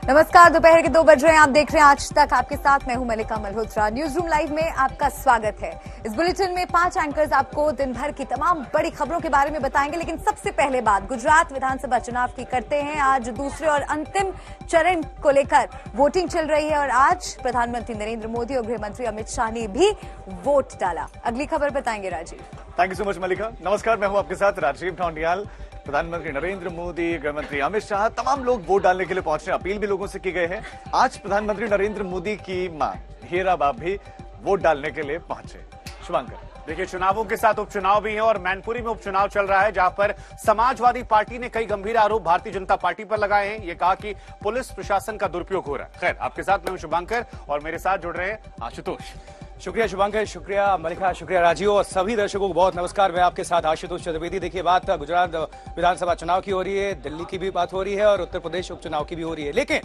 नमस्कार, दोपहर के 2 बज रहे हैं। आप देख रहे हैं आज तक, आपके साथ मैं हूं मलिका मल्होत्रा। न्यूज रूम लाइव में आपका स्वागत है। इस बुलेटिन में 5 एंकर्स आपको दिन भर की तमाम बड़ी खबरों के बारे में बताएंगे, लेकिन सबसे पहले बात गुजरात विधानसभा चुनाव की करते हैं। आज दूसरे और अंतिम चरण को लेकर वोटिंग चल रही है और आज प्रधानमंत्री नरेंद्र मोदी और गृह मंत्री अमित शाह ने भी वोट डाला। अगली खबर बताएंगे Rajiv. Thank you so much Mallika. नमस्कार, मैं हूं आपके साथ राजीव ढोंडियाल। प्रधानमंत्री नरेंद्र मोदी, गृह मंत्री अमित शाह, तमाम लोग वोट डालने के लिए पहुंच रहे हैं। अपील भी लोगों से की गई है। आज प्रधानमंत्री नरेंद्र मोदी की मां हीरा बाब भी वोट डालने के लिए पहुंचे। शुभांकर, देखिए, चुनावों के साथ उपचुनाव भी है और मैनपुरी में उपचुनाव चल रहा है, जहां पर समाजवादी पार्टी ने कई गंभीर आरोप भारतीय जनता पार्टी पर लगाए हैं। ये कहा कि पुलिस प्रशासन का दुरुपयोग हो रहा है। खैर, आपके साथ मैं हूं शुभांकर और मेरे साथ जुड़ रहे हैं आशुतोष। शुक्रिया शुभांकर, शुक्रिया मलिका, शुक्रिया राजीव और सभी दर्शकों को बहुत नमस्कार। मैं आपके साथ आशुतोष चतुर्वेदी। देखिए, बात गुजरात विधानसभा चुनाव की हो रही है, दिल्ली की भी बात हो रही है और उत्तर प्रदेश उपचुनाव की भी हो रही है। लेकिन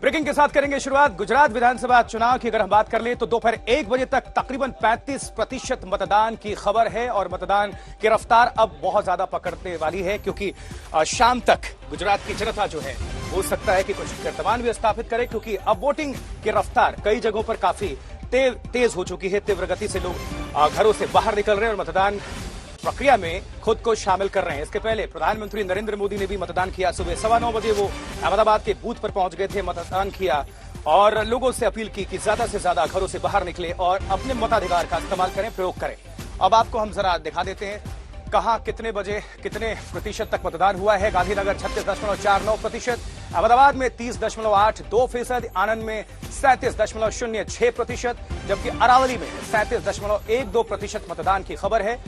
ब्रेकिंग के साथ करेंगे शुरुआत गुजरात विधानसभा चुनाव की। अगर हम बात कर ले तो दोपहर 1 बजे तक तकरीबन 35% मतदान की खबर है और मतदान की रफ्तार अब बहुत ज्यादा पकड़ने वाली है, क्योंकि शाम तक गुजरात की जनता जो है हो सकता है कि कुछ कीर्तमान भी स्थापित करे, क्योंकि अब वोटिंग की रफ्तार कई जगहों पर काफी तेज हो चुकी है। तीव्र गति से लोग घरों से बाहर निकल रहे हैं और मतदान प्रक्रिया में खुद को शामिल कर रहे हैं। इसके पहले प्रधानमंत्री नरेंद्र मोदी ने भी मतदान किया। सुबह 9:15 बजे वो अहमदाबाद के बूथ पर पहुंच गए थे, मतदान किया और लोगों से अपील की कि ज्यादा से ज्यादा घरों से बाहर निकले और अपने मताधिकार का इस्तेमाल करें, प्रयोग करें। अब आपको हम जरा दिखा देते हैं कहां कितने बजे कितने प्रतिशत तक मतदान हुआ है। गांधीनगर 36.49%, अहमदाबाद में 30.82%, आनंद में 37.06%, जबकि अरावली में 37.12% मतदान की खबर है।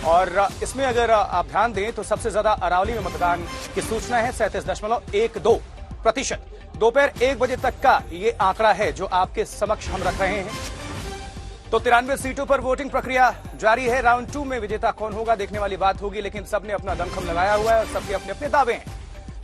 और इसमें अगर आप ध्यान दें तो सबसे ज्यादा अरावली में मतदान की सूचना है, 37.12%। दोपहर 1 बजे तक का ये आंकड़ा है जो आपके समक्ष हम रख रहे हैं। तो 93 सीटों पर वोटिंग प्रक्रिया जारी है। राउंड 2 में विजेता कौन होगा देखने वाली बात होगी, लेकिन सबने अपना दमखम लगाया हुआ है और सबके अपने अपने दावे हैं।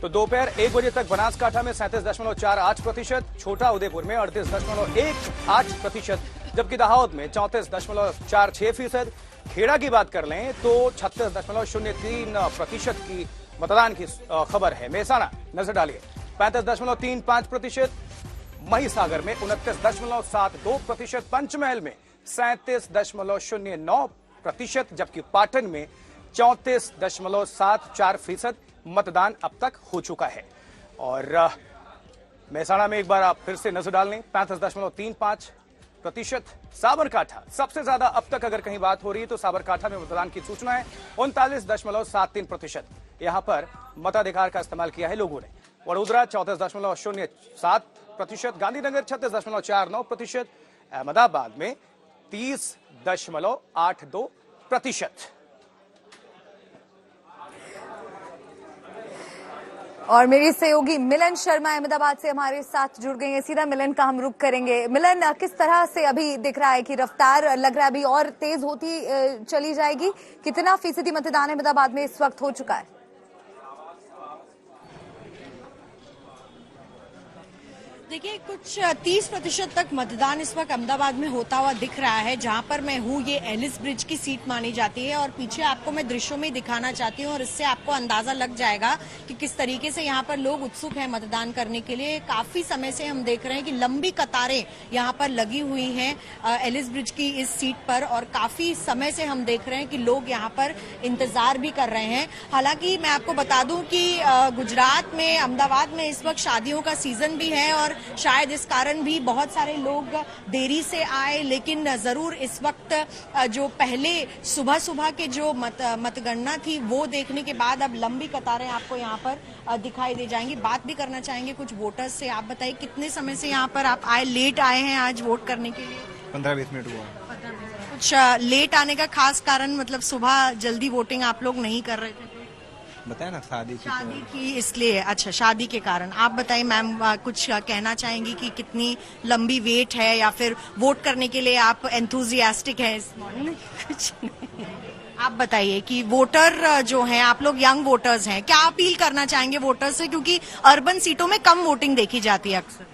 तो दोपहर 1 बजे तक बनासकांठा में 37.48%, छोटा उदयपुर में 38.18%, जबकि दाहोद में 34.46%। खेड़ा की बात कर लें तो 36.03% की मतदान की खबर है। मेहसाणा नजर डालिए 35.35%, महिसागर में 29.72%, पंचमहल में 37.09%, जबकि पाटन में 34.74% मतदान अब तक हो चुका है। और मेहसाणा में एक बार आप फिर से नजर डाल लें, 35.35%। साबरकांठा सबसे ज्यादा अब तक अगर कहीं बात हो रही है तो साबरकांठा में मतदान की सूचना है, 39.73%। यहां पर मताधिकार का इस्तेमाल किया है लोगों ने। वडोदरा 34.07%, गांधीनगर 36.49%, अहमदाबाद में 30.82%। और मेरी सहयोगी मिलन शर्मा अहमदाबाद से हमारे साथ जुड़ गई हैं। सीधा मिलन का हम रुख करेंगे। मिलन, किस तरह से अभी दिख रहा है कि रफ्तार लग रहा है अभी और तेज होती चली जाएगी? कितना फीसदी मतदान अहमदाबाद में इस वक्त हो चुका है? देखिए, कुछ 30% तक मतदान इस वक्त अहमदाबाद में होता हुआ दिख रहा है। जहां पर मैं हूं ये एलिस ब्रिज की सीट मानी जाती है और पीछे आपको मैं दृश्यों में दिखाना चाहती हूं और इससे आपको अंदाजा लग जाएगा कि किस तरीके से यहां पर लोग उत्सुक हैं मतदान करने के लिए। काफी समय से हम देख रहे हैं कि लंबी कतारें यहां पर लगी हुई हैं एलिस ब्रिज की इस सीट पर और काफी समय से हम देख रहे हैं कि लोग यहां पर इंतजार भी कर रहे हैं। हालांकि मैं आपको बता दूं कि गुजरात में, अहमदाबाद में इस वक्त शादियों का सीजन भी है और शायद इस कारण भी बहुत सारे लोग देरी से आए, लेकिन जरूर इस वक्त जो पहले सुबह के जो मतगणना थी वो देखने के बाद अब लंबी कतारें आपको यहाँ पर दिखाई दे जाएंगी। बात भी करना चाहेंगे कुछ वोटर्स से। आप बताइए, कितने समय से यहाँ पर आप आए, लेट आए हैं आज वोट करने के लिए? 15-20 मिनट हुआ। कुछ लेट आने का खास कारण, मतलब सुबह जल्दी वोटिंग आप लोग नहीं कर रहे थे? बताए ना, शादी की इसलिए। अच्छा, शादी के कारण। आप बताइए मैम, कुछ कहना चाहेंगी कि कितनी लंबी वेट है या फिर वोट करने के लिए आप एंथुजियास्टिक हैं इस मॉर्निंग? कुछ नहीं। आप बताइए कि वोटर जो हैं, आप लोग यंग वोटर्स हैं, क्या अपील करना चाहेंगे वोटर्स से, क्योंकि अर्बन सीटों में कम वोटिंग देखी जाती है अक्सर?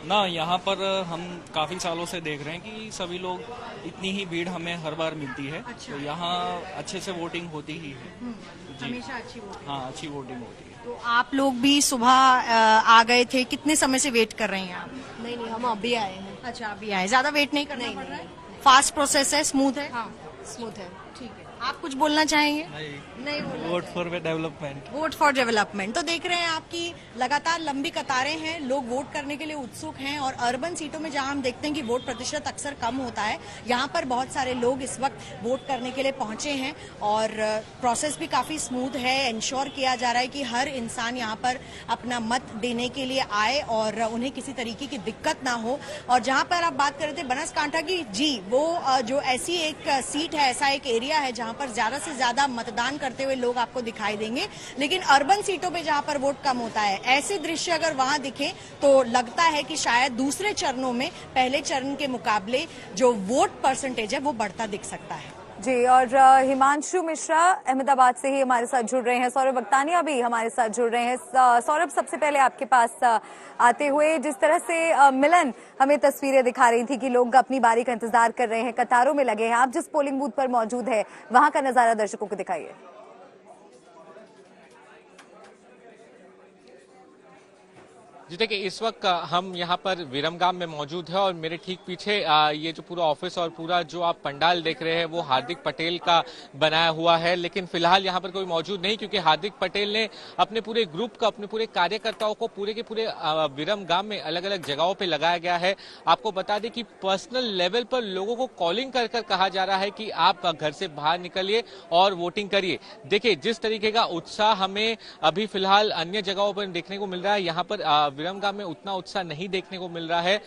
ना, यहाँ पर हम काफी सालों से देख रहे हैं कि सभी लोग, इतनी ही भीड़ हमें हर बार मिलती है। अच्छा। तो यहाँ अच्छे से वोटिंग होती ही है। जी, हमेशा अच्छी वोटिंग। हाँ, अच्छी वोटिंग होती है। तो आप लोग भी सुबह आ गए थे, कितने समय से वेट कर रहे हैं आप? नहीं हम अभी आए हैं। अच्छा, अभी आए, ज्यादा वेट नहीं करना पड़ रहा है? फास्ट प्रोसेस है, स्मूथ है? हाँ स्मूथ है। ठीक है, आप कुछ बोलना चाहेंगे? नहीं vote for development. Vote for development. तो देख रहे हैं आपकी लगातार लंबी कतारें हैं, लोग वोट करने के लिए उत्सुक हैं। और अर्बन सीटों में जहां हम देखते हैं कि वोट प्रतिशत अक्सर कम होता है, यहाँ पर बहुत सारे लोग इस वक्त वोट करने के लिए पहुंचे हैं और प्रोसेस भी काफी स्मूथ है। इंश्योर किया जा रहा है कि हर इंसान यहाँ पर अपना मत देने के लिए आए और उन्हें किसी तरीके की दिक्कत ना हो। और जहां पर आप बात कर रहे थे बनासकांठा की, जी वो जो ऐसी एक सीट है, ऐसा एक एरिया है जहां पर ज्यादा से ज्यादा मतदान करते हुए लोग आपको दिखाई देंगे। लेकिन अर्बन सीटों पे जहां पर वोट कम होता है, ऐसे दृश्य अगर वहां दिखे तो लगता है कि शायद दूसरे चरणों में पहले चरण के मुकाबले जो वोट परसेंटेज है वो बढ़ता दिख सकता है। जी, और हिमांशु मिश्रा अहमदाबाद से ही हमारे साथ जुड़ रहे हैं, सौरभ बख्तानिया भी हमारे साथ जुड़ रहे हैं। सौरभ, सबसे पहले आपके पास आते हुए, जिस तरह से मिलन हमें तस्वीरें दिखा रही थी कि लोग अपनी बारी का इंतजार कर रहे हैं, कतारों में लगे हैं, आप जिस पोलिंग बूथ पर मौजूद है वहां का नजारा दर्शकों को दिखाइए। जी देखिए, इस वक्त हम यहाँ पर विरमगाम में मौजूद है और मेरे ठीक पीछे ये जो पूरा ऑफिस और पूरा जो आप पंडाल देख रहे हैं वो हार्दिक पटेल का बनाया हुआ है। लेकिन फिलहाल यहाँ पर कोई मौजूद नहीं, क्योंकि हार्दिक पटेल ने अपने पूरे ग्रुप का, अपने पूरे कार्यकर्ताओं को पूरे के पूरे विरमगाम में अलग अलग जगहों पे लगाया गया है। आपको बता दें कि पर्सनल लेवल पर लोगों को कॉलिंग कर कर कहा जा रहा है कि आप घर से बाहर निकलिए और वोटिंग करिए। देखिए, जिस तरीके का उत्साह हमें अभी फिलहाल अन्य जगहों पर देखने को मिल रहा है, यहाँ पर विरमगाम में उतना उत्साह नहीं देखने को मिल रहा है।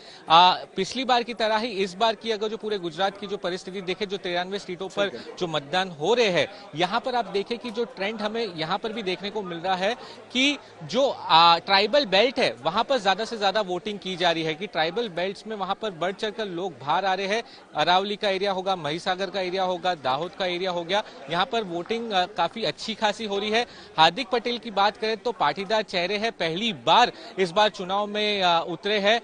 पिछली बार की तरह ही इस बार की अगर जो पूरे गुजरात की जो परिस्थिति देखें, जो 93 सीटों पर जो मतदान हो रहे हैं, यहाँ पर आप देखें कि जो ट्रेंड हमें यहाँ पर भी देखने को मिल रहा है कि जो ट्राइबल बेल्ट है वहां पर ज्यादा से ज्यादा वोटिंग की जा रही है, कि ट्राइबल बेल्ट में वहां पर बढ़ चढ़कर लोग बाहर आ रहे हैं। अरावली का एरिया होगा, महिसागर का एरिया होगा, दाहोद का एरिया हो गया, यहाँ पर वोटिंग काफी अच्छी खासी हो रही है। हार्दिक पटेल की बात करें तो पाटीदार चेहरे हैं, पहली बार इस बार चुनाव में उतरे हैं,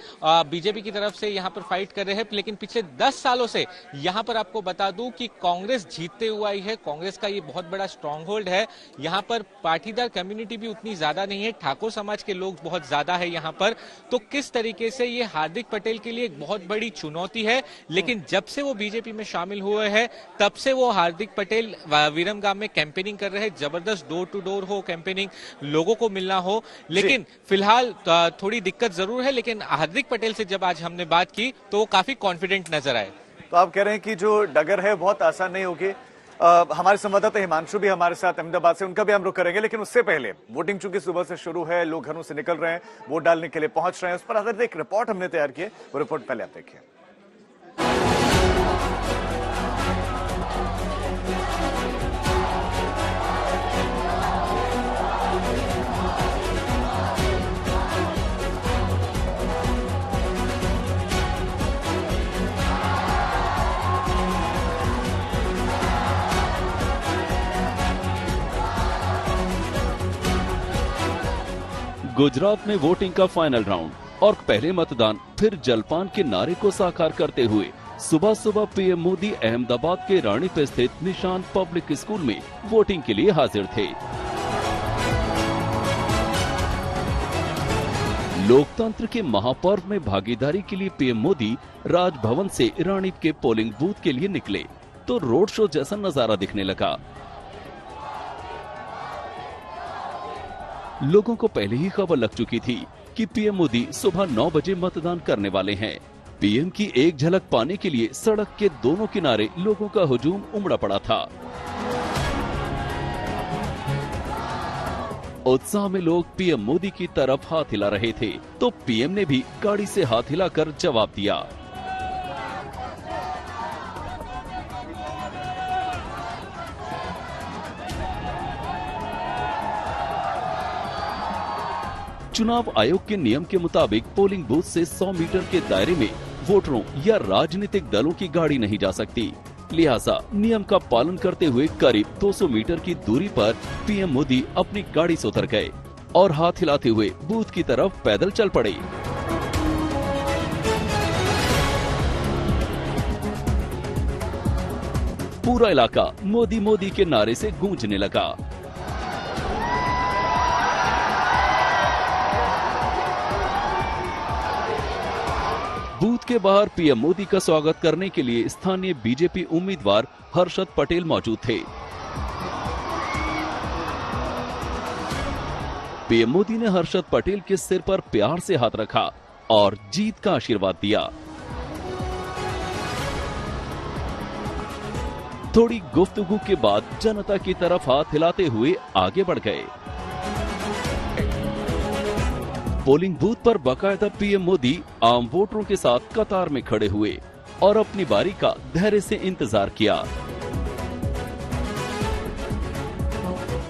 बीजेपी की तरफ से यहां पर फाइट कर रहे हैं। लेकिन पिछले 10 सालों से यहां पर आपको बता दूं कि कांग्रेस जीतते हुआ आई है, कांग्रेस का ये बहुत बड़ा स्ट्रांग होल्ड है। यहां पर पाटीदार कम्युनिटी भी उतनी ज्यादा नहीं है, ठाकुर समाज के लोग बहुत ज्यादा है यहां पर। तो किस तरीके से ये हार्दिक पटेल के लिए एक बहुत बड़ी चुनौती है। लेकिन जब से वो बीजेपी में शामिल हुए हैं तब से वो हार्दिक पटेल विरमगाम में कैंपेनिंग कर रहे हैं, जबरदस्त डोर टू डोर हो कैंपेनिंग, लोगों को मिलना हो। लेकिन फिलहाल थोड़ी दिक्कत जरूर है, लेकिन हार्दिक पटेल से जब आज हमने बात की तो वो काफी कॉन्फिडेंट नजर आए। तो आप कह रहे हैं कि जो डगर है बहुत आसान नहीं होगी। हमारे संवाददाता हिमांशु भी हमारे साथ अहमदाबाद से, उनका भी हम रुख करेंगे। लेकिन उससे पहले वोटिंग चूंकि सुबह से शुरू है, लोग घरों से निकल रहे हैं, वोट डालने के लिए पहुंच रहे हैं, उस पर आधारित एक रिपोर्ट हमने तैयार की है। वो रिपोर्ट पहले आप देखिए। गुजरात में वोटिंग का फाइनल राउंड और पहले मतदान फिर जलपान के नारे को साकार करते हुए सुबह सुबह पीएम मोदी अहमदाबाद के रानी पे स्थित निशान पब्लिक स्कूल में वोटिंग के लिए हाजिर थे। लोकतंत्र के महापर्व में भागीदारी के लिए पीएम मोदी राजभवन से रानी के पोलिंग बूथ के लिए निकले तो रोड शो जैसा नजारा दिखने लगा। लोगों को पहले ही खबर लग चुकी थी कि पीएम मोदी सुबह 9 बजे मतदान करने वाले हैं। पीएम की एक झलक पाने के लिए सड़क के दोनों किनारे लोगों का हुजूम उमड़ा पड़ा था। उत्साह में लोग पीएम मोदी की तरफ हाथ हिला रहे थे तो पीएम ने भी गाड़ी से हाथ हिलाकर जवाब दिया। चुनाव आयोग के नियम के मुताबिक पोलिंग बूथ से 100 मीटर के दायरे में वोटरों या राजनीतिक दलों की गाड़ी नहीं जा सकती। लिहाजा नियम का पालन करते हुए करीब 200 मीटर की दूरी पर पीएम मोदी अपनी गाड़ी से उतर गए और हाथ हिलाते हुए बूथ की तरफ पैदल चल पड़े। पूरा इलाका मोदी मोदी के नारे से गूंजने लगा। बूथ के बाहर पीएम मोदी का स्वागत करने के लिए स्थानीय बीजेपी उम्मीदवार हर्षद पटेल मौजूद थे। पीएम मोदी ने हर्षद पटेल के सिर पर प्यार से हाथ रखा और जीत का आशीर्वाद दिया। थोड़ी गुफ्तगू के बाद जनता की तरफ हाथ हिलाते हुए आगे बढ़ गए। पोलिंग बूथ पर बाकायदा पीएम मोदी आम वोटरों के साथ कतार में खड़े हुए और अपनी बारी का धैर्य से इंतजार किया,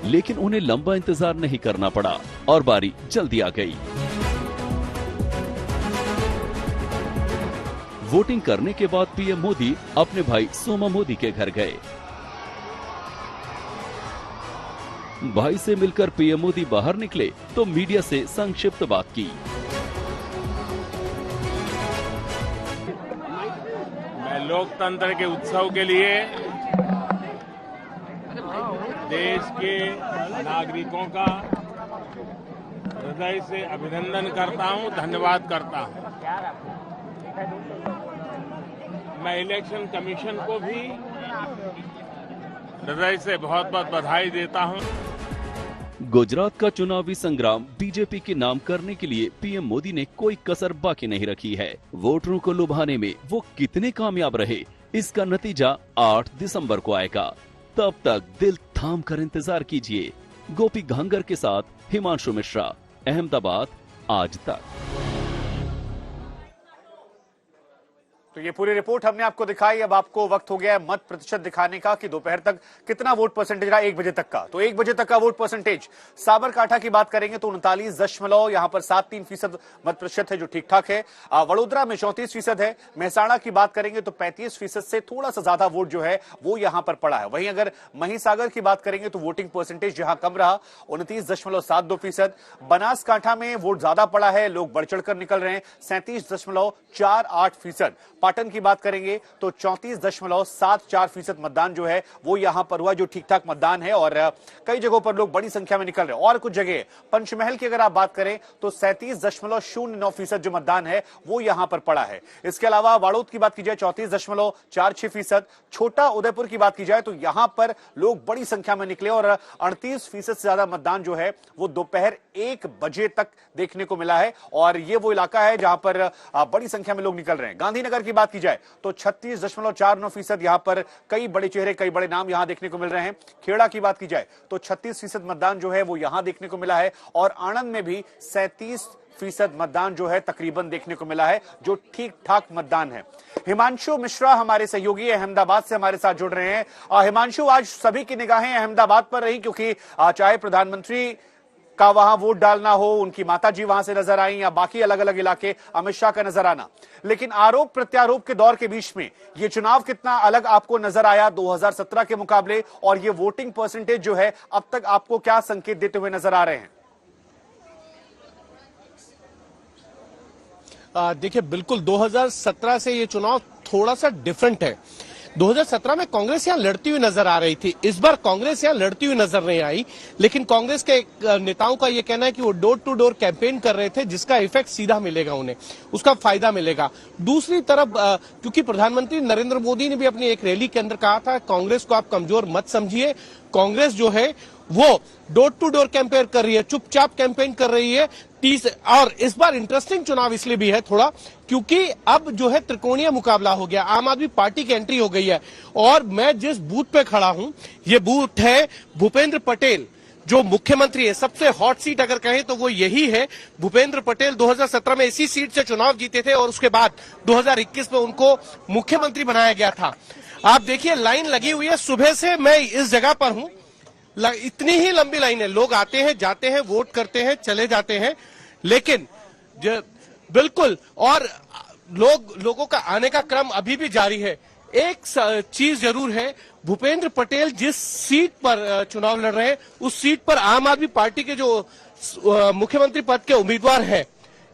लेकिन उन्हें लंबा इंतजार नहीं करना पड़ा और बारी जल्दी आ गई। वोटिंग करने के बाद पीएम मोदी अपने भाई सोमा मोदी के घर गए। भाई से मिलकर पीएम मोदी बाहर निकले तो मीडिया से संक्षिप्त बात की। मैं लोकतंत्र के उत्सव के लिए देश के नागरिकों का हृदय से अभिनंदन करता हूं, धन्यवाद करता हूं। मैं इलेक्शन कमीशन को भी हृदय से बहुत बहुत बधाई देता हूं। गुजरात का चुनावी संग्राम बीजेपी के नाम करने के लिए पीएम मोदी ने कोई कसर बाकी नहीं रखी है। वोटरों को लुभाने में वो कितने कामयाब रहे, इसका नतीजा 8 दिसंबर को आएगा। तब तक दिल थाम कर इंतजार कीजिए। गोपी घांगर के साथ हिमांशु मिश्रा, अहमदाबाद, आज तक। तो ये पूरी रिपोर्ट हमने आपको दिखाई। अब आपको वक्त हो गया है मत प्रतिशत दिखाने का कि दोपहर तक कितना वोट परसेंटेज रहा 1 बजे तक का। तो 1 बजे तक का वोट परसेंटेज साबरकांठा की बात करेंगे तो 39.73 यहां पर 73% मत प्रतिशत है, जो ठीक ठाक है। वडोदरा में 34% है। मेहसाणा की बात करेंगे तो 35% से थोड़ा सा ज्यादा वोट जो है वो यहां पर पड़ा है। वहीं अगर महिसागर की बात करेंगे तो वोटिंग परसेंटेज यहां कम रहा, 29.72%। बनासकांठा में वोट ज्यादा पड़ा है, लोग बढ़ चढ़कर निकल रहे हैं, 37.48%। पाटन की बात करेंगे तो 34.74% मतदान जो है वो यहां पर हुआ, जो ठीक ठाक मतदान है। और कई जगहों पर लोग बड़ी संख्या में निकल रहे हैं। और कुछ जगह पंचमहल की अगर आप बात करें तो 37.09% जो मतदान है वो यहां पर पड़ा है। इसके अलावा वाड़ोद की बात की जाए 34.46%। छोटा उदयपुर की बात की जाए तो यहां पर लोग बड़ी संख्या में निकले और 38% से ज्यादा मतदान जो है वो दोपहर 1 बजे तक देखने को मिला है। और ये वो इलाका है जहां पर बड़ी संख्या में लोग निकल रहे हैं। गांधीनगर की बात की जाए तो 36.49% यहां पर कई बड़े चेहरे, कई बड़े नाम यहां देखने को मिल रहे हैं। खेड़ा की बात की जाए तो 36% मतदान जो है वो यहां देखने को मिला है। और आणंद में भी 37% मतदान जो है तकरीबन देखने को मिला है, जो ठीक ठाक मतदान है। हिमांशु मिश्रा हमारे सहयोगी अहमदाबाद से हमारे साथ जुड़ रहे हैं। हिमांशु, आज सभी की निगाहें अहमदाबाद पर रही, क्योंकि चाहे प्रधानमंत्री का वहां वोट डालना हो, उनकी माताजी वहां से नजर आई, या बाकी अलग अलग इलाके अमित शाह का नजर आना, लेकिन आरोप प्रत्यारोप के दौर के बीच में ये चुनाव कितना अलग आपको नजर आया 2017 के मुकाबले, और ये वोटिंग परसेंटेज जो है अब तक आपको क्या संकेत देते हुए नजर आ रहे हैं? देखिए, बिल्कुल 2017 से ये चुनाव थोड़ा सा डिफरेंट है। 2017 में कांग्रेस यहां लड़ती हुई नजर आ रही थी, इस बार कांग्रेस यहां लड़ती हुई नजर नहीं आई, लेकिन कांग्रेस के नेताओं का यह कहना है कि वो डोर टू डोर कैंपेन कर रहे थे, जिसका इफेक्ट सीधा मिलेगा उन्हें, उसका फायदा मिलेगा। दूसरी तरफ क्योंकि प्रधानमंत्री नरेंद्र मोदी ने भी अपनी एक रैली के अंदर कहा था, कांग्रेस को आप कमजोर मत समझिए, कांग्रेस जो है वो डोर टू डोर कैंपेन कर रही है, चुपचाप कैंपेन कर रही है। और इस बार इंटरेस्टिंग चुनाव इसलिए भी है थोड़ा, क्योंकि अब जो है त्रिकोणीय मुकाबला हो गया, आम आदमी पार्टी की एंट्री हो गई है। और मैं जिस बूथ पे खड़ा हूं, ये बूथ है भूपेंद्र पटेल, जो मुख्यमंत्री है। सबसे हॉट सीट अगर कहें तो वो यही है। भूपेंद्र पटेल 2017 में इसी सीट से चुनाव जीते थे और उसके बाद 2021 में उनको मुख्यमंत्री बनाया गया था। आप देखिए, लाइन लगी हुई है, सुबह से मैं इस जगह पर हूं, इतनी ही लंबी लाइन है, लोग आते हैं, जाते हैं, वोट करते हैं, चले जाते हैं, लेकिन बिल्कुल, और लोगों का आने का क्रम अभी भी जारी है। एक चीज जरूर है, भूपेंद्र पटेल जिस सीट पर चुनाव लड़ रहे हैं, उस सीट पर आम आदमी पार्टी के जो मुख्यमंत्री पद के उम्मीदवार हैं,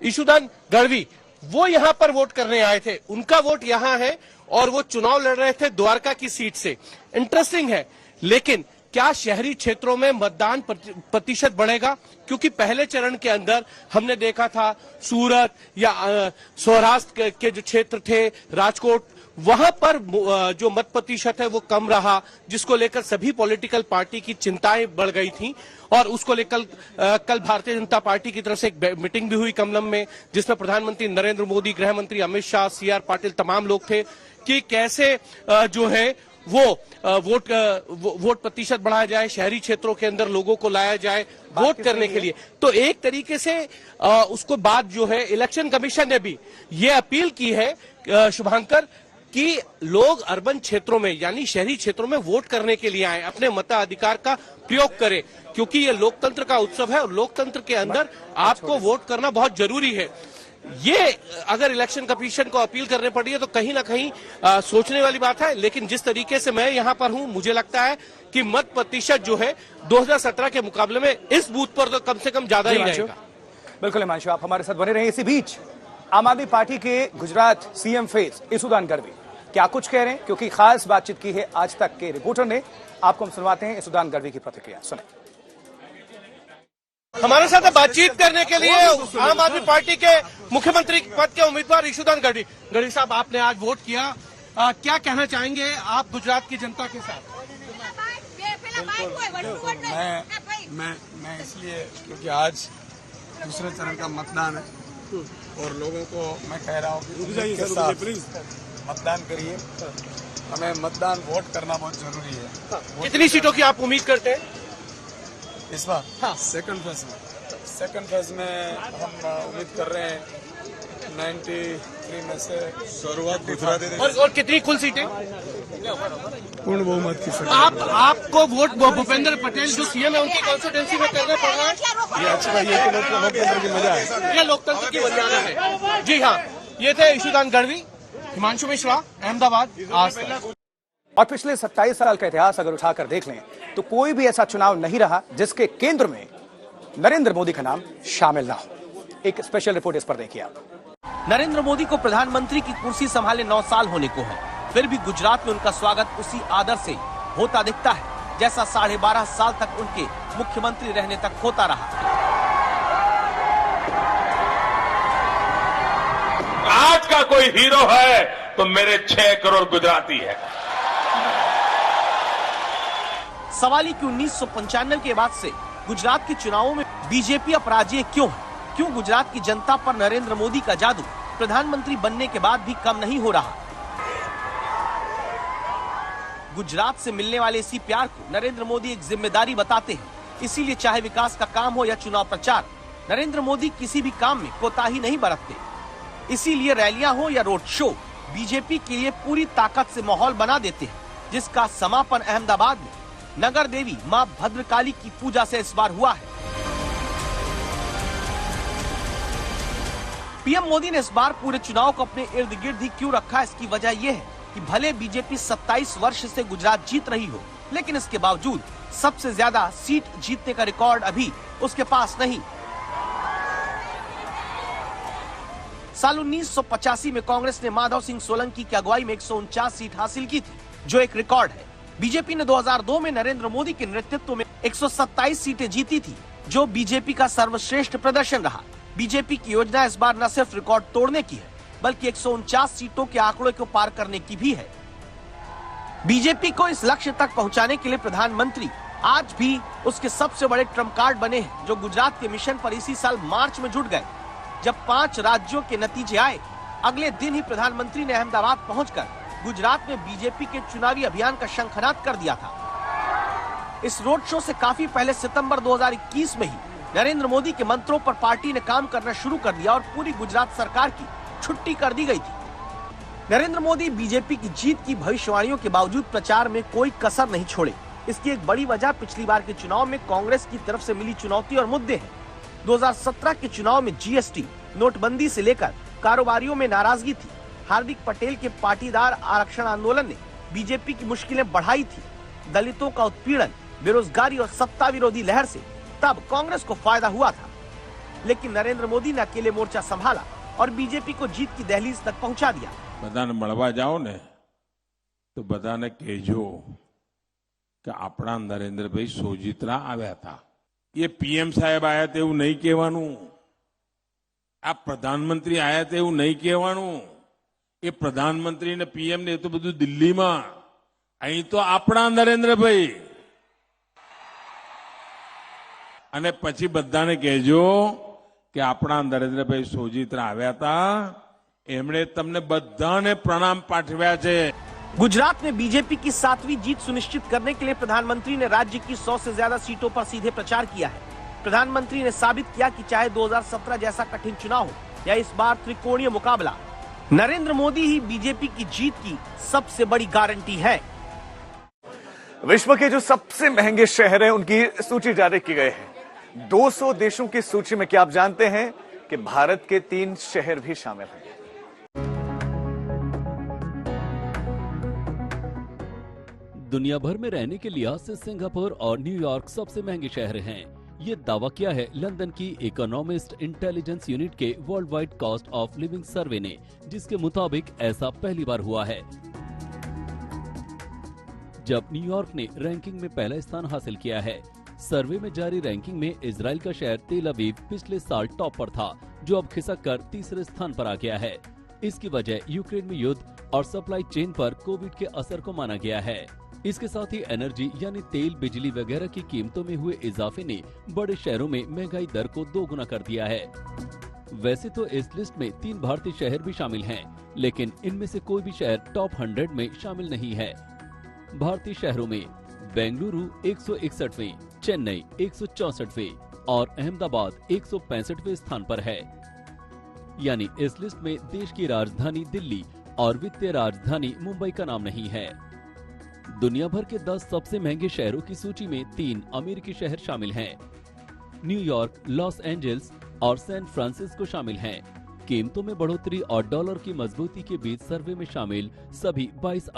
ईशुदान गढ़वी, वो यहां पर वोट करने आए थे, उनका वोट यहां है और वो चुनाव लड़ रहे थे द्वारका की सीट से। इंटरेस्टिंग है, लेकिन क्या शहरी क्षेत्रों में मतदान प्रतिशत बढ़ेगा? क्योंकि पहले चरण के अंदर हमने देखा था सूरत या सौराष्ट्र के जो क्षेत्र थे, राजकोट, वहां पर जो मत प्रतिशत है वो कम रहा, जिसको लेकर सभी पॉलिटिकल पार्टी की चिंताएं बढ़ गई थी। और उसको लेकर कल भारतीय जनता पार्टी की तरफ से एक मीटिंग भी हुई कमलम में, जिसमें प्रधानमंत्री नरेंद्र मोदी, गृह मंत्री अमित शाह, CR पाटिल तमाम लोग थे कि कैसे जो है वो वोट प्रतिशत बढ़ाया जाए, शहरी क्षेत्रों के अंदर लोगों को लाया जाए वोट करने के लिए। तो एक तरीके से उसको बाद जो है इलेक्शन कमीशन ने भी ये अपील की है शुभांकर कि लोग अर्बन क्षेत्रों में यानी शहरी क्षेत्रों में वोट करने के लिए आए, अपने मताधिकार का प्रयोग करें, क्योंकि ये लोकतंत्र का उत्सव है और लोकतंत्र के अंदर आपको वोट करना बहुत जरूरी है। ये अगर इलेक्शन कमीशन को अपील करने पड़ी है तो कहीं ना कहीं सोचने वाली बात है। लेकिन जिस तरीके से मैं यहाँ पर हूँ, मुझे लगता है कि मत प्रतिशत जो है 2017 के मुकाबले में इस बूथ पर तो कम से कम ज्यादा ही रहेगा। बिल्कुल हिमांशु, आप हमारे साथ बने रहे। इसी बीच आम आदमी पार्टी के गुजरात CM फेस इसुदान गढ़वी क्या कुछ कह रहे हैं, क्योंकि खास बातचीत की है आज तक के रिपोर्टर ने। आपको हम सुनवाते हैं इसुदान गढ़वी की प्रतिक्रिया, सुने। हमारे साथ बातचीत करने के लिए आम आदमी पार्टी के मुख्यमंत्री पद के उम्मीदवार इसुदान गढ़वी। गढ़वी साहब, आपने आज वोट किया, क्या कहना चाहेंगे आप गुजरात की जनता के साथ? मैं इसलिए क्योंकि आज दूसरे चरण का मतदान है और लोगों को मैं कह रहा हूँ कि मतदान करिए। हमें मतदान वोट करना बहुत जरूरी है। कितनी सीटों की आप उम्मीद करते हैं इस बार? हाँ, सेकंड फेज में हम उम्मीद कर रहे हैं 93 में से शुरुआत। और कितनी कुल सीटें? पूर्ण बहुमत की सीटें। आपको वोट भूपेंद्र पटेल जो CM है उनकी कॉन्स्टिट्यूंसी में करना पड़ रहा है? ये अच्छी बात, ये लोकतंत्र की मजा है। ये लोकतंत्र की मर्यादा है। जी हाँ, ये थे इसुदान गढ़वी, हिमांशु मिश्रा, अहमदाबाद, आज तक। और पिछले 27 साल का इतिहास अगर उठाकर देख लें तो कोई भी ऐसा चुनाव नहीं रहा जिसके केंद्र में नरेंद्र मोदी का नाम शामिल ना हो। एक स्पेशल रिपोर्ट इस पर देखिए आप। नरेंद्र मोदी को प्रधानमंत्री की कुर्सी संभाले 9 साल होने को है, फिर भी गुजरात में उनका स्वागत उसी आदर से होता दिखता है जैसा 12.5 साल तक उनके मुख्यमंत्री रहने तक होता रहा। आज का कोई हीरो है तो मेरे 6 करोड़ गुजराती है। सवाल ही कि 1995 के बाद से गुजरात के चुनावों में बीजेपी अपराजय क्यों है? क्यों गुजरात की जनता पर नरेंद्र मोदी का जादू प्रधानमंत्री बनने के बाद भी कम नहीं हो रहा? गुजरात से मिलने वाले इसी प्यार को नरेंद्र मोदी एक जिम्मेदारी बताते हैं। इसीलिए चाहे विकास का काम हो या चुनाव प्रचार, नरेंद्र मोदी किसी भी काम में कोताही नहीं बरतते। इसीलिए रैलियां हो या रोड शो, बीजेपी के लिए पूरी ताकत से माहौल बना देते हैं, जिसका समापन अहमदाबाद में नगर देवी मां भद्रकाली की पूजा से इस बार हुआ है। पीएम मोदी ने इस बार पूरे चुनाव को अपने इर्द गिर्द ही क्यों रखा, इसकी वजह यह है कि भले बीजेपी 27 वर्ष से गुजरात जीत रही हो, लेकिन इसके बावजूद सबसे ज्यादा सीट जीतने का रिकॉर्ड अभी उसके पास नहीं। साल 1985 में कांग्रेस ने माधव सिंह सोलंकी की अगुवाई में 149 सीट हासिल की थी, जो एक रिकॉर्ड है। बीजेपी ने 2002 में नरेंद्र मोदी के नेतृत्व में 127 सीटें जीती थी, जो बीजेपी का सर्वश्रेष्ठ प्रदर्शन रहा। बीजेपी की योजना इस बार न सिर्फ रिकॉर्ड तोड़ने की है, बल्कि 149 सीटों के आंकड़े को पार करने की भी है। बीजेपी को इस लक्ष्य तक पहुंचाने के लिए प्रधानमंत्री आज भी उसके सबसे बड़े ट्रम्प कार्ड बने हैं, जो गुजरात के मिशन पर इसी साल मार्च में जुट गए। जब 5 राज्यों के नतीजे आए, अगले दिन ही प्रधानमंत्री ने अहमदाबाद पहुंचकर गुजरात में बीजेपी के चुनावी अभियान का शंखनाद कर दिया था। इस रोड शो से काफी पहले सितंबर 2021 में ही नरेंद्र मोदी के मंत्रों पर पार्टी ने काम करना शुरू कर दिया और पूरी गुजरात सरकार की छुट्टी कर दी गई थी। नरेंद्र मोदी बीजेपी की जीत की भविष्यवाणियों के बावजूद प्रचार में कोई कसर नहीं छोड़े। इसकी एक बड़ी वजह पिछली बार के चुनाव में कांग्रेस की तरफ से मिली चुनौती और मुद्दे हैं। 2017 के चुनाव में GST, नोटबंदी से लेकर कारोबारियों में नाराजगी थी। हार्दिक पटेल के पाटीदार आरक्षण आंदोलन ने बीजेपी की मुश्किलें बढ़ाई थी। दलितों का उत्पीड़न, बेरोजगारी और सत्ता विरोधी लहर से तब कांग्रेस को फायदा हुआ था। लेकिन नरेंद्र मोदी ने अकेले मोर्चा संभाला और बीजेपी को जीत की दहलीज तक पहुंचा दिया। बधाने મળવા જાઓ ને તો બધાને કહેજો કે આપણા નરેન્દ્રભાઈ સોજિત્રા આવ્યા હતા. એ પીએમ સાહેબ આયા તેવું નહીં કહેવાનું, આ પ્રધાનમંત્રી આયા તેવું નહીં કહેવાનું. એ પ્રધાનમંત્રી ને પીએમ ને એ તો બધું દિલ્હીમાં, અહીં તો આપણા નરેન્દ્રભાઈ. અને પછી બધાને કહેજો કે આપણા નરેન્દ્રભાઈ સોજિત્રા આવ્યા હતા, એમણે તમને બધાને પ્રણામ પાઠવ્યા છે. गुजरात में बीजेपी की 7वीं जीत सुनिश्चित करने के लिए प्रधानमंत्री ने राज्य की 100 से ज्यादा सीटों पर सीधे प्रचार किया है. प्रधानमंत्री ने साबित किया कि चाहे 2017 जैसा कठिन चुनाव हो या इस बार त्रिकोणीय मुकाबला, नरेंद्र मोदी ही बीजेपी की जीत की सबसे बड़ी गारंटी है. विश्व के जो सबसे महंगे शहर हैं उनकी सूची जारी की गई है. 200 देशों की सूची में क्या आप जानते हैं कि भारत के 3 शहर भी शामिल हैं. दुनिया भर में रहने के लिहाज से सिंगापुर और न्यूयॉर्क सबसे महंगे शहर हैं. ये दावा किया है लंदन की इकोनॉमिस्ट इंटेलिजेंस यूनिट के world wide cost of living survey ने, जिसके मुताबिक ऐसा पहली बार हुआ है. जब न्यूयॉर्क ने रैंकिंग में पहला स्थान हासिल किया है. सर्वे में जारी रैंकिंग में इजराइल का शहर तेल अवीव पिछले साल टॉप पर था, जो अब खिसक कर तीसरे स्थान पर आ गया है. इसकी वजह यूक्रेन में युद्ध और सप्लाई चेन पर कोविड के असर को माना गया है. इसके साथ ही एनर्जी यानी तेल, बिजली वगैरह की कीमतों में हुए इजाफे ने बड़े शहरों में महंगाई दर को 2 गुना कर दिया है. वैसे तो इस लिस्ट में 3 भारतीय शहर भी शामिल हैं, लेकिन इनमें से कोई भी शहर टॉप 100 में शामिल नहीं है. भारतीय शहरों में बेंगलुरु 161वें, चेन्नई 164वें और अहमदाबाद 165वें स्थान पर है. यानी इस लिस्ट में देश की राजधानी दिल्ली और वित्तीय राजधानी मुंबई का नाम नहीं है. दुनिया भर के 10 सबसे महंगे शहरों की सूची में 3 अमेरिकी शहर शामिल हैं. न्यूयॉर्क, लॉस एंजल्स और सैन फ्रांसिस्को शामिल हैं. कीमतों में बढ़ोतरी और डॉलर की मजबूती के बीच सर्वे में शामिल सभी 22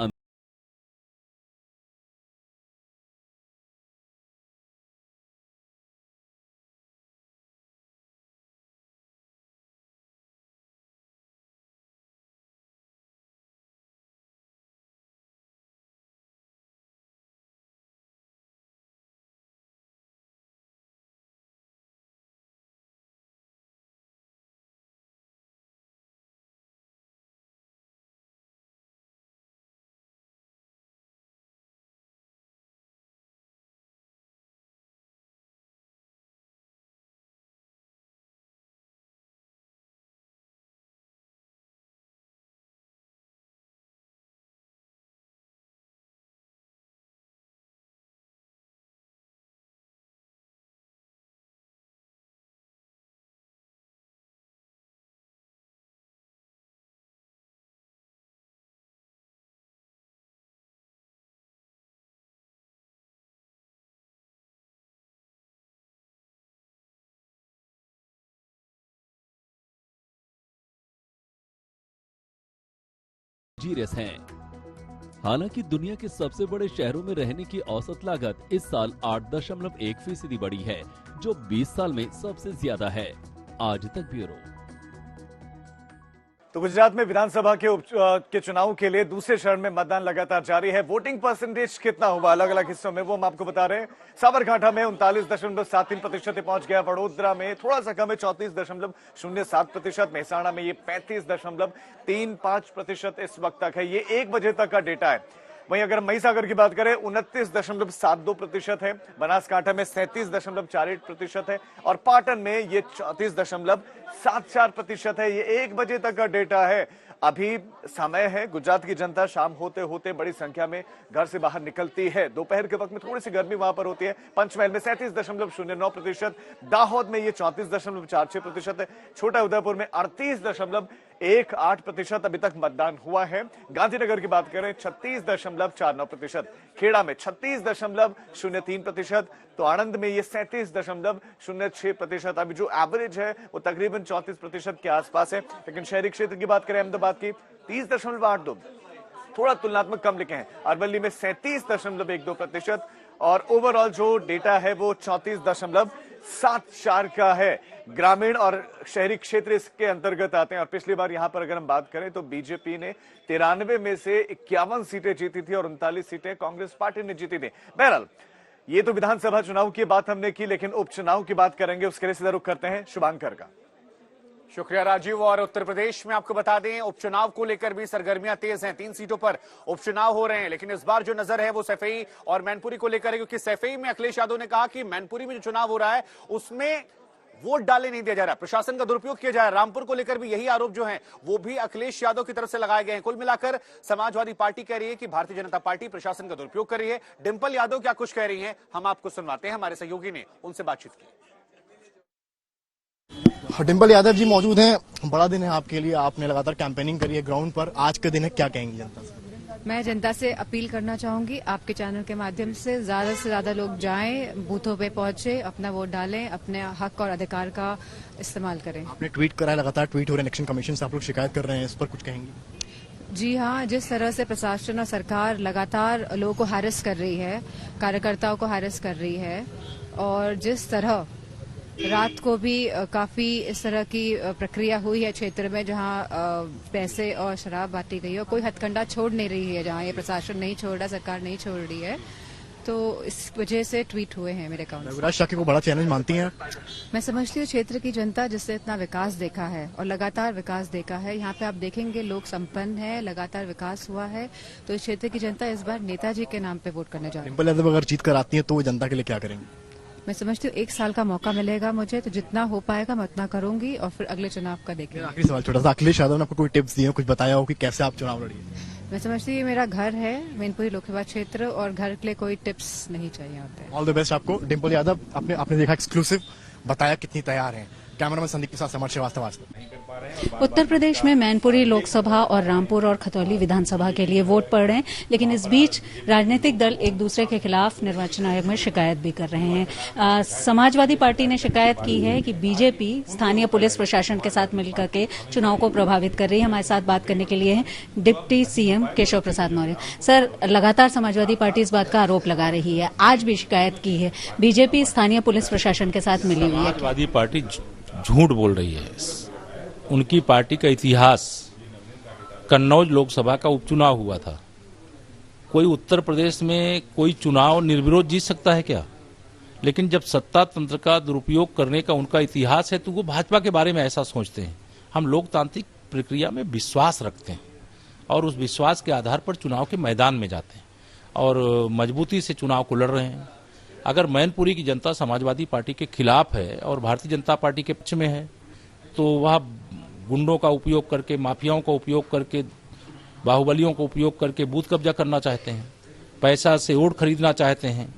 जीरेस हैं. हालांकि दुनिया के सबसे बड़े शहरों में रहने की औसत लागत इस साल 8.1% बढ़ी है, जो 20 साल में सबसे ज्यादा है. आज तक ब्यूरो. तो गुजरात में विधानसभा के चुनाव के लिए दूसरे चरण में मतदान लगातार जारी है. वोटिंग परसेंटेज कितना हुआ अलग अलग हिस्सों में वो हम आपको बता रहे हैं. साबरकांठा में 39.73% पहुंच गया. वडोदरा में थोड़ा सा कम है 34.07%. मेहसाणा में ये 35.35% इस वक्त तक है. ये 1 बजे तक का डेटा है. वहीं अगर महिसागर की बात करें 29.72% है. बनासकांठा में 37.48% है और पाटन में ये 34.74% है. ये 1 बजे तक का डेटा है. अभी समय है. गुजरात की जनता शाम होते होते बड़ी संख्या में घर से बाहर निकलती है. दोपहर के वक्त में थोड़ी सी गर्मी वहां पर होती है. पंचमहल में 37.09%, दाहोद में ये 34.46% है. छोटा उदयपुर में 38.18% अभी तक मतदान हुआ है. गांधीनगर की बात करें 36.49%, खेड़ा में 36.03%, तो आणंद में ये 37.06%. अभी जो एवरेज है वो तकरीबन 34% के आसपास है. लेकिन शहरी क्षेत्र की बात करें अहमदाबाद की 30.82, थोड़ा तुलनात्मक कम लिखे हैं. अरवली में 37.12% और ओवरऑल जो डेटा है वो 34.1 7-4 का है। ग्रामीण और शहरी क्षेत्र इसके अंतर्गत आते हैं और पिछली बार यहां पर अगर हम बात करें तो बीजेपी ने 93 में से 51 सीटें जीती थी और 39 सीटें कांग्रेस पार्टी ने जीती थी। बहरहाल ये तो विधानसभा चुनाव की बात हमने की, लेकिन उपचुनाव की बात करेंगे। उसके लिए सीधा रुख करते हैं शुभांकर का। शुक्रिया राजीव। और उत्तर प्रदेश में आपको बता दें, उपचुनाव को लेकर भी सरगर्मियां तेज हैं। 3 सीटों पर उपचुनाव हो रहे हैं, लेकिन इस बार जो नजर है वो सैफई और मैनपुरी को लेकर है, क्योंकि सैफई में अखिलेश यादव ने कहा कि मैनपुरी में जो चुनाव हो रहा है उसमें वोट डाले नहीं दिया जा रहा, प्रशासन का दुरुपयोग किया जा रहा है। रामपुर को लेकर भी यही आरोप जो है वो भी अखिलेश यादव की तरफ से लगाए गए हैं। कुल मिलाकर समाजवादी पार्टी कह रही है कि भारतीय जनता पार्टी प्रशासन का दुरुपयोग कर रही है। डिंपल यादव क्या कुछ कह रही हैं, हम आपको सुनवाते हैं। हमारे सहयोगी ने उनसे बातचीत की। डिंपल यादव जी मौजूद हैं। बड़ा दिन है आपके लिए, आपने लगातार कैंपेनिंग करी है ग्राउंड पर, आज का दिन है, क्या कहेंगी जनता से? मैं जनता से अपील करना चाहूंगी, आपके चैनल के माध्यम से ज्यादा लोग जाएं, बूथों पे पहुंचे, अपना वोट डालें, अपने हक और अधिकार का इस्तेमाल करें। आपने ट्वीट करा है, लगातार ट्वीट हो रहे हैं, इलेक्शन कमीशन से आप लोग शिकायत कर रहे हैं, इस पर कुछ कहेंगी? जी हाँ, जिस तरह से प्रशासन और सरकार लगातार लोगों को हैरेस कर रही है, कार्यकर्ताओं को हैरेस कर रही है, और जिस तरह रात को भी काफी इस तरह की प्रक्रिया हुई है क्षेत्र में जहां पैसे और शराब बांटी गई है, कोई हथकंडा छोड़ नहीं रही है, जहां ये प्रशासन नहीं छोड़ रहा, सरकार नहीं छोड़ रही है, तो इस वजह से ट्वीट हुए हैं मेरे अकाउंट। रघुराज शाक्य को बड़ा चैलेंज मानती हैं? मैं समझती हूँ क्षेत्र की जनता जिससे इतना विकास देखा है और लगातार विकास देखा है, यहाँ पे आप देखेंगे लोग संपन्न है, लगातार विकास हुआ है, तो इस क्षेत्र की जनता इस बार नेताजी के नाम पे वोट करने जा रही है। डिंपल यादव अगर जीत कर आती है तो वो जनता के लिए क्या करेंगे? मैं समझती हूँ 1 साल का मौका मिलेगा मुझे, तो जितना हो पाएगा मैं उतना करूंगी और फिर अगले चुनाव का देखेंगे। आखिरी सवाल छोटा सा, अखिलेश यादव ने आपको कोई टिप्स दिए, कुछ बताया हो कि कैसे आप चुनाव लड़िए? मैं समझती हूँ ये मेरा घर है, मैनपुरी लोकसभा क्षेत्र, और घर के लिए कोई टिप्स नहीं चाहिए होते। ऑल द बेस्ट आपको। डिंपल यादव, आपने देखा एक्सक्लूसिव, बताया कितनी तैयार हैं। कैमरामैन संदीप के साथ समर श्रीवास्तव। उत्तर प्रदेश में मैनपुरी लोकसभा और रामपुर और खतौली विधानसभा के लिए वोट पड़ रहे हैं, लेकिन इस बीच राजनीतिक दल एक दूसरे के खिलाफ निर्वाचन आयोग में शिकायत भी कर रहे हैं। समाजवादी पार्टी ने शिकायत की है कि बीजेपी स्थानीय पुलिस प्रशासन के साथ मिलकर के चुनाव को प्रभावित कर रही है। हमारे साथ बात करने के लिए हैं deputy CM Keshav Prasad Maurya. Sir, लगातार समाजवादी पार्टी इस बात का आरोप लगा रही है, आज भी शिकायत की है, बीजेपी स्थानीय पुलिस प्रशासन के साथ मिली हुई है। समाजवादी पार्टी झूठ बोल रही है। उनकी पार्टी का इतिहास, कन्नौज लोकसभा का उपचुनाव हुआ था, कोई उत्तर प्रदेश में कोई चुनाव निर्विरोध जीत सकता है क्या? लेकिन जब सत्ता तंत्र का दुरुपयोग करने का उनका इतिहास है तो वो भाजपा के बारे में ऐसा सोचते हैं। हम लोकतांत्रिक प्रक्रिया में विश्वास रखते हैं और उस विश्वास के आधार पर चुनाव के मैदान में जाते हैं और मजबूती से चुनाव को लड़ रहे हैं। अगर मैनपुरी की जनता समाजवादी पार्टी के खिलाफ है और भारतीय जनता पार्टी के पक्ष में है, तो वह गुंडों का उपयोग करके, माफियाओं का उपयोग करके, बाहुबलियों का उपयोग करके बूथ कब्जा करना चाहते हैं, पैसा से वोट खरीदना चाहते हैं।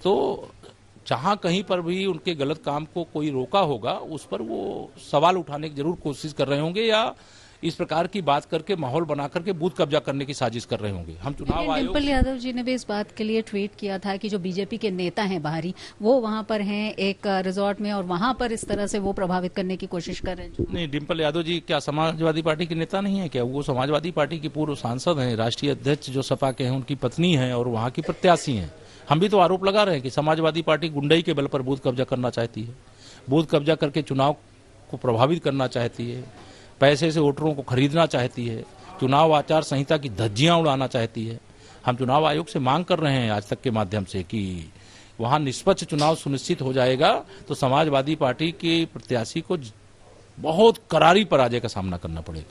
तो जहां कहीं पर भी उनके गलत काम को कोई रोका होगा, उस पर वो सवाल उठाने की जरूर कोशिश कर रहे होंगे या इस प्रकार की बात करके माहौल बना करके बूथ कब्जा करने की साजिश कर रहे होंगे। हम चुनाव आयोग, डिंपल यादव जी ने भी इस बात के लिए ट्वीट किया था कि जो बीजेपी के नेता हैं बाहरी, वो वहां पर हैं एक रिजॉर्ट में और वहां पर इस तरह से वो प्रभावित करने की कोशिश कर रहे हैं। नहीं, डिंपल यादव जी क्या समाजवादी पार्टी के नेता नहीं है क्या? वो समाजवादी पार्टी की पूर्व सांसद हैं, राष्ट्रीय अध्यक्ष जो सपा के हैं उनकी पत्नी है और वहां की प्रत्याशी हैं। हम भी तो आरोप लगा रहे हैं कि समाजवादी पार्टी गुंडई के बल पर बूथ कब्जा करना चाहती है, बूथ कब्जा करके चुनाव को प्रभावित करना चाहती है, पैसे से वोटरों को खरीदना चाहती है, चुनाव आचार संहिता की धज्जियां उड़ाना चाहती है। हम चुनाव आयोग से मांग कर रहे हैं आज तक के माध्यम से कि वहां निष्पक्ष चुनाव सुनिश्चित हो जाएगा तो समाजवादी पार्टी के प्रत्याशी को बहुत करारी पराजय का सामना करना पड़ेगा।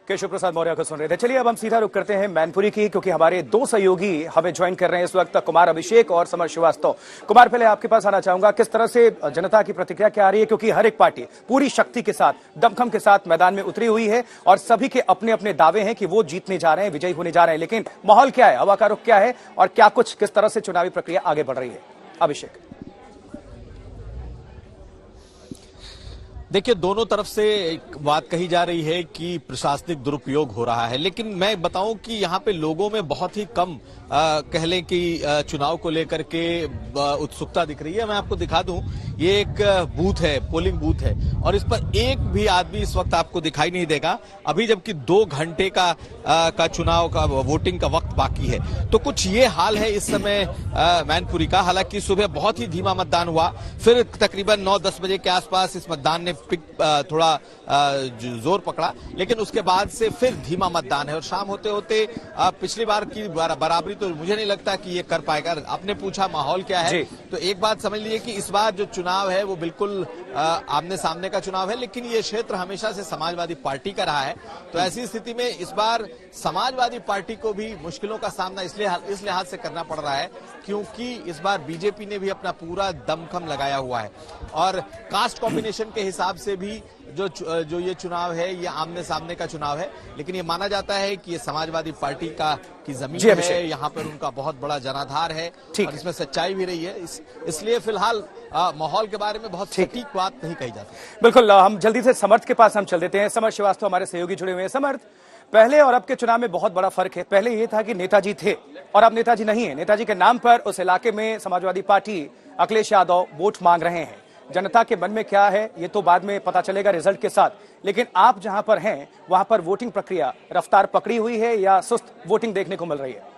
केशव प्रसाद मौर्य को सुन रहे थे। चलिए अब हम सीधा रुख करते हैं मैनपुरी की, क्योंकि हमारे 2 सहयोगी हमें ज्वाइन कर रहे हैं इस वक्त, कुमार अभिषेक और समर श्रीवास्तव। कुमार, पहले आपके पास आना चाहूंगा, किस तरह से जनता की प्रतिक्रिया क्या आ रही है, क्योंकि हर एक पार्टी पूरी शक्ति के साथ, दमखम के साथ मैदान में उतरी हुई है और सभी के अपने अपने दावे हैं कि वो जीतने जा रहे हैं, विजयी होने जा रहे हैं, लेकिन माहौल क्या है, हवा का रुख क्या है और क्या कुछ किस तरह से चुनावी प्रक्रिया आगे बढ़ रही है? अभिषेक। देखिए, दोनों तरफ से एक बात कही जा रही है कि प्रशासनिक दुरुपयोग हो रहा है, लेकिन मैं बताऊं कि यहाँ पे लोगों में बहुत ही कम कह लें कि चुनाव को लेकर के उत्सुकता दिख रही है। मैं आपको दिखा दूं ये एक बूथ है, पोलिंग बूथ है, और इस पर एक भी आदमी इस वक्त आपको दिखाई नहीं देगा, अभी जबकि 2 घंटे का चुनाव का वोटिंग का वक्त बाकी है। तो कुछ ये हाल है इस समय मैनपुरी का। हालांकि सुबह बहुत ही धीमा मतदान हुआ, फिर तकरीबन 9-10 बजे के आसपास इस मतदान ने थोड़ा जोर पकड़ा, लेकिन उसके बाद से फिर धीमा मतदान है और शाम होते होते पिछली बार की बराबरी तो मुझे नहीं लगता कि ये कर पाएगा। आपने पूछा माहौल क्या है, तो एक बात समझ लीजिए कि इस बार जो चुनाव है वो बिल्कुल आमने सामने का चुनाव है, लेकिन ये क्षेत्र हमेशा से समाजवादी पार्टी का रहा है। तो ऐसी स्थिति में इस बार समाजवादी पार्टी को भी मुश्किलों का सामना इस लिहाज से करना पड़ रहा है क्योंकि इस बार बीजेपी ने भी अपना पूरा दमखम लगाया हुआ है और कास्ट कॉम्बिनेशन के हिसाब से भी जो ये चुनाव है ये आमने सामने का चुनाव है, लेकिन ये माना जाता है कि ये समाजवादी पार्टी की जमीन है, यहाँ पर उनका बहुत बड़ा जनाधार है और इसमें सच्चाई भी रही है। इसलिए फिलहाल माहौल के बारे में बहुत सटीक बात नहीं कही जाती। बिल्कुल, हम जल्दी से समर्थ के पास हम चल देते हैं। समर्थ श्रीवास्तव हमारे सहयोगी जुड़े हुए हैं। समर्थ, पहले और अब के चुनाव में बहुत बड़ा फर्क है। पहले ये था कि नेताजी थे और अब नेताजी नहीं है। नेताजी के नाम पर उस इलाके में समाजवादी पार्टी अखिलेश यादव वोट मांग रहे हैं। जनता के मन में क्या है ये तो बाद में पता चलेगा रिजल्ट के साथ, लेकिन आप जहां पर हैं वहां पर वोटिंग प्रक्रिया रफ्तार पकड़ी हुई है या सुस्त वोटिंग देखने को मिल रही है?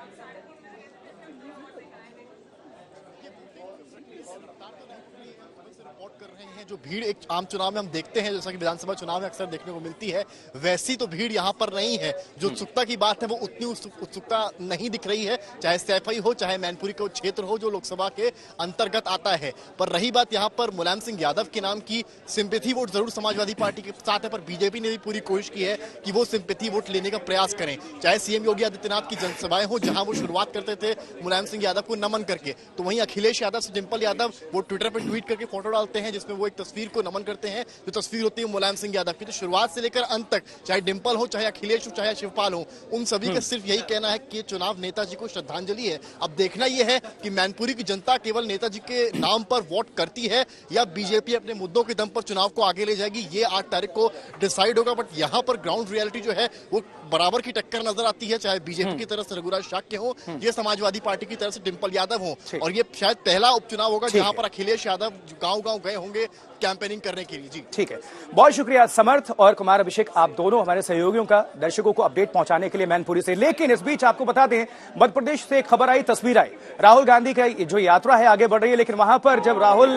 जो भीड़ एक आम चुनाव में हम देखते हैं, जैसा कि विधानसभा चुनाव में अक्सर देखने को मिलती है, वैसी तो भीड़ यहाँ पर नहीं है। जो उत्सुकता की बात है वो उतनी उत्सुकता नहीं दिख रही है, चाहे सैफई हो चाहे मैनपुरी का क्षेत्र हो जो लोकसभा के अंतर्गत आता है। पर रही बात यहाँ पर मुलायम सिंह यादव के नाम की, सिंपैथी वोट जरूर समाजवादी पार्टी के साथ है, पर बीजेपी ने भी पूरी कोशिश की है कि वो सिंपैथी वोट लेने का प्रयास करें। चाहे सीएम योगी आदित्यनाथ की जनसभाएं हो जहां वो शुरुआत करते थे मुलायम सिंह यादव को नमन करके, तो वहीं अखिलेश यादव से डिंपल यादव वो ट्विटर पर ट्वीट करके फोटो डालते हैं जिसमें वो एक तस्वीर को नमन करते हैं, जो तस्वीर होती है मुलायम सिंह यादव की। तो शुरुआत से लेकर अंत तक, चाहे डिंपल हो, चाहे अखिलेश हो, चाहे शिवपाल हो, उन सभी का सिर्फ यही कहना है कि चुनाव नेताजी को श्रद्धांजलि है। अब देखना यह है कि मैनपुरी की जनता केवल नेताजी के नाम पर वोट करती है या बीजेपी अपने मुद्दों के दम पर चुनाव को आगे ले जाएगी, ये 8 तारीख को डिसाइड होगा। बट यहाँ पर ग्राउंड रियलिटी जो है वो बराबर की टक्कर नजर आती है, चाहे बीजेपी की तरफ से रघुराज शाक्य हो या समाजवादी पार्टी की तरफ से डिंपल यादव हो। और ये शायद पहला उपचुनाव होगा जहां पर अखिलेश यादव गांव-गांव गए होंगे कैंपेनिंग करने के लिए। जी ठीक है, बहुत शुक्रिया समर्थ और कुमार अभिषेक, आप दोनों हमारे सहयोगियों का दर्शकों को अपडेट पहुंचाने के लिए मैनपुरी से। लेकिन इस बीच आपको बता दें, मध्य प्रदेश से एक खबर आई, तस्वीर आई, राहुल गांधी का जो यात्रा है आगे बढ़ रही है, लेकिन वहां पर जब राहुल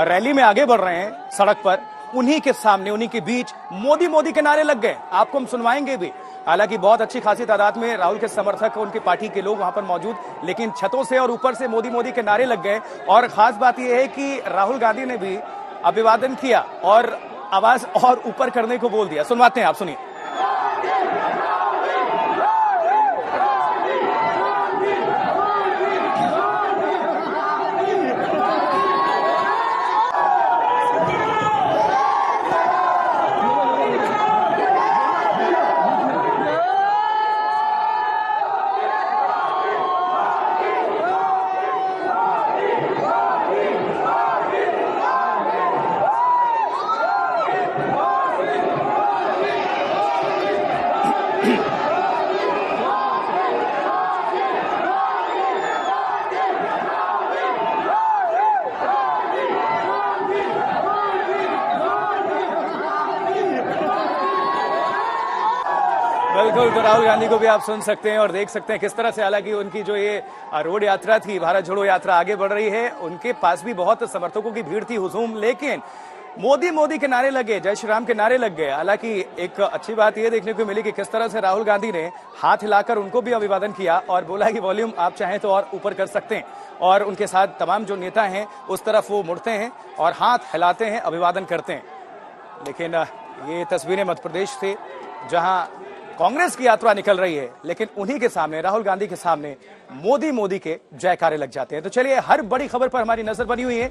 रैली में आगे बढ़ रहे हैं सड़क पर, उन्हीं के सामने, उन्हीं के बीच मोदी के नारे लग गए। आपको हम सुनवाएंगे भी। हालांकि बहुत अच्छी खासी तादाद में राहुल के समर्थक, उनकी पार्टी के लोग वहां पर मौजूद, लेकिन छतों से और ऊपर से मोदी के नारे लग गए। और खास बात यह है कि राहुल गांधी ने भी अभिवादन किया और आवाज और ऊपर करने को बोल दिया। सुनवाते हैं, आप सुनिए। बिल्कुल, तो राहुल गांधी को भी आप सुन सकते हैं और देख सकते हैं किस तरह से, हालांकि उनकी जो ये रोड यात्रा थी, भारत जोड़ो यात्रा आगे बढ़ रही है, उनके पास भी बहुत समर्थकों की भीड़ थी, हुजूम, लेकिन मोदी के नारे लगे, जय श्री राम के नारे लग गए। हालांकि एक अच्छी बात यह देखने को मिली कि किस तरह से राहुल गांधी ने हाथ हिलाकर उनको भी अभिवादन किया और बोला कि वॉल्यूम आप चाहें तो और ऊपर कर सकते हैं। और उनके साथ तमाम जो नेता हैं उस तरफ वो मुड़ते हैं और हाथ हिलाते हैं, अभिवादन करते हैं। लेकिन ये तस्वीरें मध्य प्रदेश से, जहां कांग्रेस की यात्रा निकल रही है, लेकिन उन्हीं के सामने, राहुल गांधी के सामने मोदी के जयकारे लग जाते हैं। तो चलिए, हर बड़ी खबर पर हमारी नजर बनी हुई है।